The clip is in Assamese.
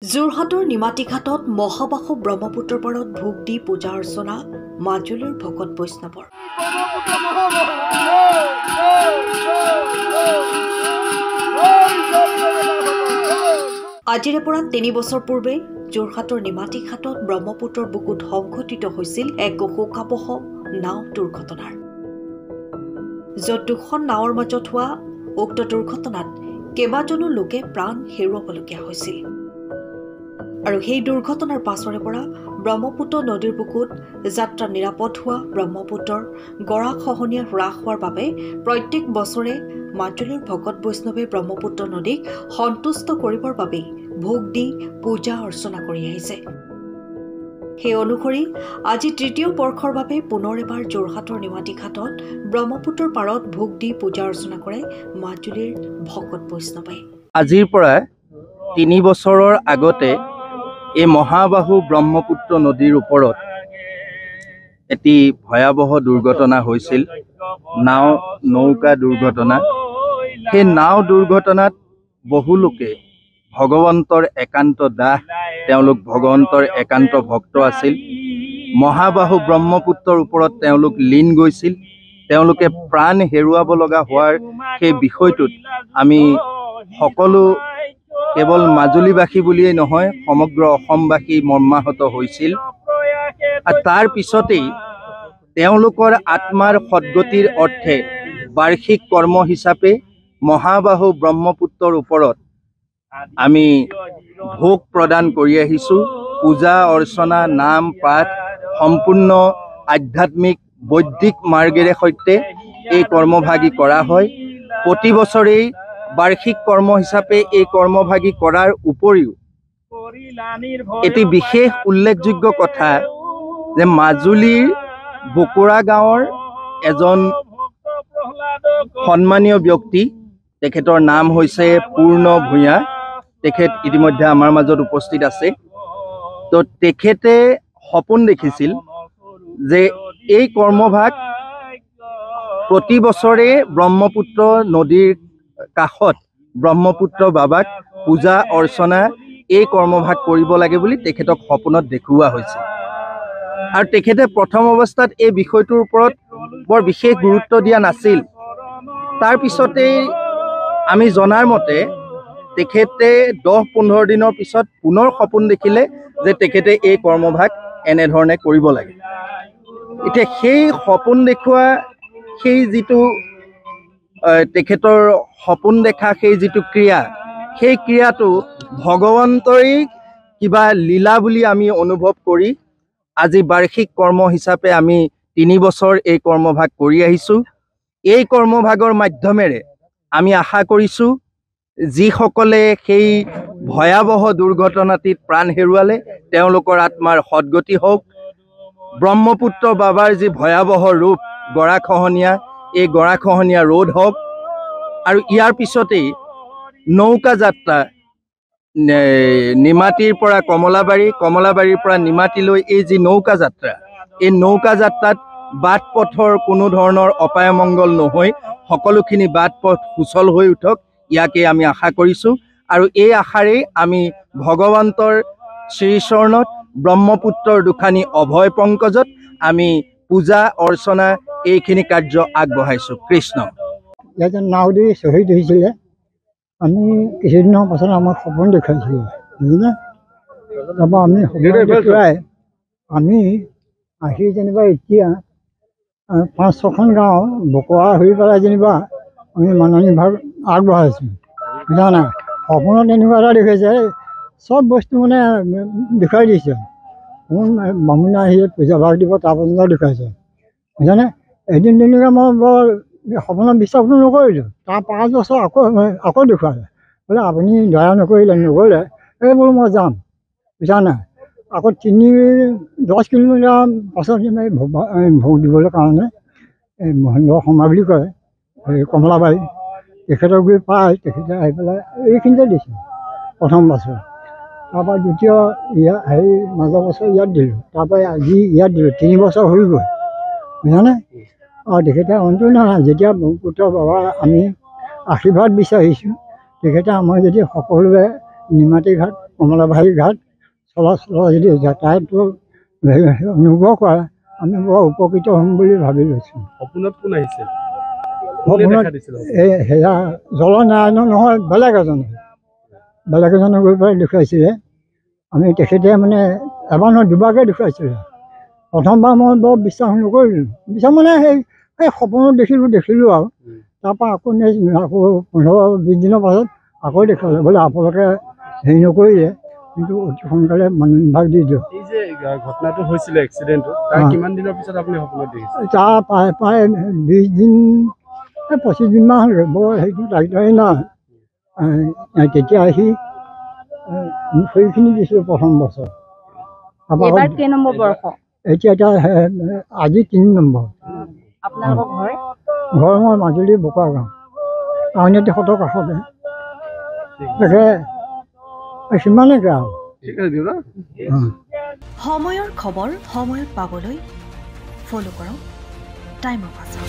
যোৰহাটৰ নিমাতীঘাটত মহাবাহু ব্ৰহ্মপুত্ৰৰ পাৰত ভোগ দি পূজা অৰ্চনা মাজুলীৰ ভকত বৈষ্ণৱৰ। আজিৰে পৰা ৩ বছৰ পূৰ্বে যোৰহাটৰ নিমাতীঘাটত ব্ৰহ্মপুত্ৰৰ বুকুত সংঘটিত হৈছিল এক শোকাবহ নাও দুৰ্ঘটনাৰ, য'ত দুখন নাৱৰ মাজত হোৱা উক্ত দুৰ্ঘটনাত কেইবাজনো লোকে প্ৰাণ হেৰুৱাবলগীয়া হৈছিল। আৰু সেই দুৰ্ঘটনাৰ পাছৰে পৰা ব্ৰহ্মপুত্ৰ নদীৰ বুকুত যাত্ৰা নিৰাপদ হোৱা ব্ৰহ্মপুত্ৰৰ গৰাখহনীয়া হ্ৰাস হোৱাৰ বাবে প্ৰত্যেক বছৰে মাজুলীৰ ভকত বৈষ্ণৱে ব্ৰহ্মপুত্ৰ নদীক সন্তুষ্ট কৰিবৰ বাবে ভোগ দি পূজা অৰ্চনা কৰি আহিছে। সেই অনুসৰি আজি ৩য় বৰ্ষৰ বাবে পুনৰ এবাৰ যোৰহাটৰ নিমাতীঘাটত ব্ৰহ্মপুত্ৰৰ পাৰত ভোগ দি পূজা অৰ্চনা কৰে মাজুলীৰ ভকত বৈষ্ণৱে। আজিৰ পৰা ৩ বছৰৰ আগতে এই মহাবাহু ব্ৰহ্মপুত্ৰ নদীৰ ওপৰত এটি ভয়াবহ দুৰ্ঘটনা হৈছিল, নৌকা দুৰ্ঘটনা। সেই নাও দুৰ্ঘটনাত বহু লোকে ভগৱন্তৰ একান্ত দাস, তেওঁলোক ভগৱন্তৰ একান্ত ভক্ত আছিল। মহাবাহু ব্ৰহ্মপুত্ৰৰ ওপৰত তেওঁলোক লীন গৈছিল, তেওঁলোকে প্ৰাণ হেৰুৱাব লগা হোৱাৰ সেই বিষয়টোত আমি সকলো কেৱল মাজুলীবাসী বুলিয়েই নহয়, সমগ্ৰ অসমবাসী মৰ্মাহত হৈছিল। আৰু তাৰ পিছতেই তেওঁলোকৰ আত্মাৰ সদ্গতিৰ অৰ্থে বাৰ্ষিক কৰ্ম হিচাপে মহাবাহু ব্ৰহ্মপুত্ৰৰ ওপৰত আমি ভোগ প্ৰদান কৰি আহিছোঁ। পূজা অৰ্চনা, নাম পাঠ সম্পূৰ্ণ আধ্যাত্মিক বৈদিক মাৰ্গেৰে সৈতে এই কৰ্মভাগী কৰা হয়। প্ৰতি বছৰেই বাৰ্ষিক কৰ্ম হিচাপে এই কৰ্মভাগী কৰাৰ উপৰিও এটি বিশেষ উল্লেখযোগ্য কথা যে মাজুলীৰ বকুৰা গাঁৱৰ এজন সন্মানীয় ব্যক্তি, তেখেতৰ নাম হৈছে পূৰ্ণ ভূঞা। তেখেত ইতিমধ্যে আমাৰ মাজত উপস্থিত আছে। তো তেখেতে সপোন দেখিছিল যে এই কৰ্মভাগ প্ৰতি বছৰে ব্ৰহ্মপুত্ৰ নদীৰ কাষত ব্ৰহ্মপুত্ৰ বাবাক পূজা অৰ্চনা এই কৰ্মভাগ কৰিব লাগে বুলি তেখেতক সপোনত দেখুওৱা হৈছিল। আৰু তেখেতে প্ৰথম অৱস্থাত এই বিষয়টোৰ ওপৰত বৰ বিশেষ গুৰুত্ব দিয়া নাছিল। তাৰ পিছতেই আমি জনাৰ মতে তেখেতে 10-15 দিনৰ পিছত পুনৰ সপোন দেখিলে যে তেখেতে এই কৰ্মভাগ এনেধৰণে কৰিব লাগে। এতিয়া সেই সপোন দেখুওৱা, সেই যিটো তেখেতৰ সপোন দেখা সেই যিটো ক্ৰিয়া, সেই ক্ৰিয়াটো ভগৱন্তৰেই কিবা লীলা বুলি আমি অনুভৱ কৰি আজি বাৰ্ষিক কৰ্ম হিচাপে আমি 3 বছৰ এই কৰ্মভাগ কৰি আহিছোঁ। এই কৰ্মভাগৰ মাধ্যমেৰে আমি আশা কৰিছোঁ যিসকলে সেই ভয়াবহ দুৰ্ঘটনাটিত প্ৰাণ হেৰুৱালে তেওঁলোকৰ আত্মাৰ সদ্গতি হওক। ব্ৰহ্মপুত্ৰ বাবাৰ যি ভয়াবহ ৰূপ গৰাখহনীয়া, এই গৰাখহনীয়া ৰোধ হওক। আৰু ইয়াৰ পিছতেই নৌকা যাত্ৰা নিমাতীৰ পৰা কমলাবাৰী, কমলাবাৰীৰ পৰা নিমাতীলৈ এই যি নৌকা যাত্ৰা, এই নৌকা যাত্ৰাত বাট পথৰ কোনো ধৰণৰ অপায় মংগল নহৈ সকলোখিনি বাট পথ সুচল হৈ উঠক, ইয়াকে আমি আশা কৰিছোঁ। আৰু এই আশাৰেই আমি ভগৱন্তৰ শ্ৰীচৰণত ব্ৰহ্মপুত্ৰৰ দুখানি অভয় পংকজত আমি পূজা অৰ্চনা এইখিনি কাৰ্য আগবঢ়াইছোঁ। কৃষ্ণ। এজন নাওদি শ্বহীদ হৈছিলে, আমি কিছুদিনৰ পাছত আমাক সপোন দেখুৱাইছিলে, বুজিলে। তাৰপৰা আমি সপোন দেখুৱাই আমি আহি যেনিবা এতিয়া 5-6খন গাঁও বকৰা হৈ পেলাই যেনিবা আমি মাননি ভাগ আগবঢ়াইছোঁ, বুজা নাই। সপোনত এনেকুৱা এটা দেখুৱাইছে, চব বস্তু মানে দেখুৱাই দিছে। কোন বামুণে আহি পূজা ভাগ দিব তাৰ পৰ্যন্ত দেখুৱাইছে, বুজানে। এদিন তেনেকৈ মই বৰ সপোনত বিশ্বাসটো নকৰিলোঁ। তাৰ 5 বছৰ আকৌ দেখুৱালে, বোলে আপুনি দয়া নকৰিলে এই বোলো মই যাম, বুজা নাই। আকৌ 10 কিলোমিটাৰ পাছত ভোগ দিবলৈ কাৰণে এই মহেন্দ্ৰ শৰ্মা বুলি কয়, এই কমলাবাৰী, তেখেতক গৈ পাই তেখেতে আহি পেলাই এইখিনিতে দিছে প্ৰথম বছৰ। তাৰপৰা দ্বিতীয় মাজৰ বছৰ ইয়াত দিলোঁ, তাৰপৰা আজি ইয়াত দিলোঁ, 3 বছৰ হৈ গ'ল, বুজানে। তেখেতে অন্ত নহয়, যেতিয়া ব্ৰহ্মপুত্ৰ বাবা আমি আশীৰ্বাদ বিচাৰিছোঁ, তেখেতে আমাক যদি সকলোৱে নিমাতীঘাট কমলাবাৰী ঘাট চলাচল যদি যাতায়াতটো অনুগ্ৰহ কৰে আমি বৰ উপকৃত হ'ম বুলি ভাবি লৈছোঁ। সপোনত কোন আহিছে? সপোনত এই সেয়া জলনাৰায়ণ নহয়, বেলেগ এজনে গৈ পেলাই দেখুৱাইছিলে। আমি তেখেতে মানে এবাৰ নহয় দুবাৰকৈ দেখুৱাইছিলে। প্ৰথমবাৰ মই বৰ বিশ্বাস নকৰিলোঁ, বিশ্বাস মানে সেই সপোনত দেখিলোঁ আৰু তাৰপৰা আকৌ আকৌ 15-20 দিনৰ পাছত আকৌ দেখুৱালে, বোলে আপোনালোকে হেৰি নকৰিলে কিন্তু অতি সোনকালে মানুহ বিভাগ দি দিয়ক। এই যে ঘটনাটো হৈছিলে এক্সিডেণ্টটো, তাৰ কিমান দিনৰ পিছত আপুনি সপোনত দেখিছে? তাৰ প্ৰায় 20 দিন 25 দিনমান হ'ল, বৰ সেইটো তাৰিখেই নাই। তেতিয়া আহি সেইখিনি দিছিলোঁ প্ৰথম বছৰ। এবাৰ কেই নম্বৰ বৰ্ষ? এতিয়া আজি 3 নম্বৰ। আপোনালোকৰ ঘৰ মই মাজুলী বোকাগাঁও আউনীআটী সত্ৰৰ কাষতে। তাকে সিমানেকৈ আৰু। ঠিক আছে দিয়ক। সময়ৰ খবৰ সময়ত পাবলৈ ফ'ল' কৰক টাইম অফ আছাম।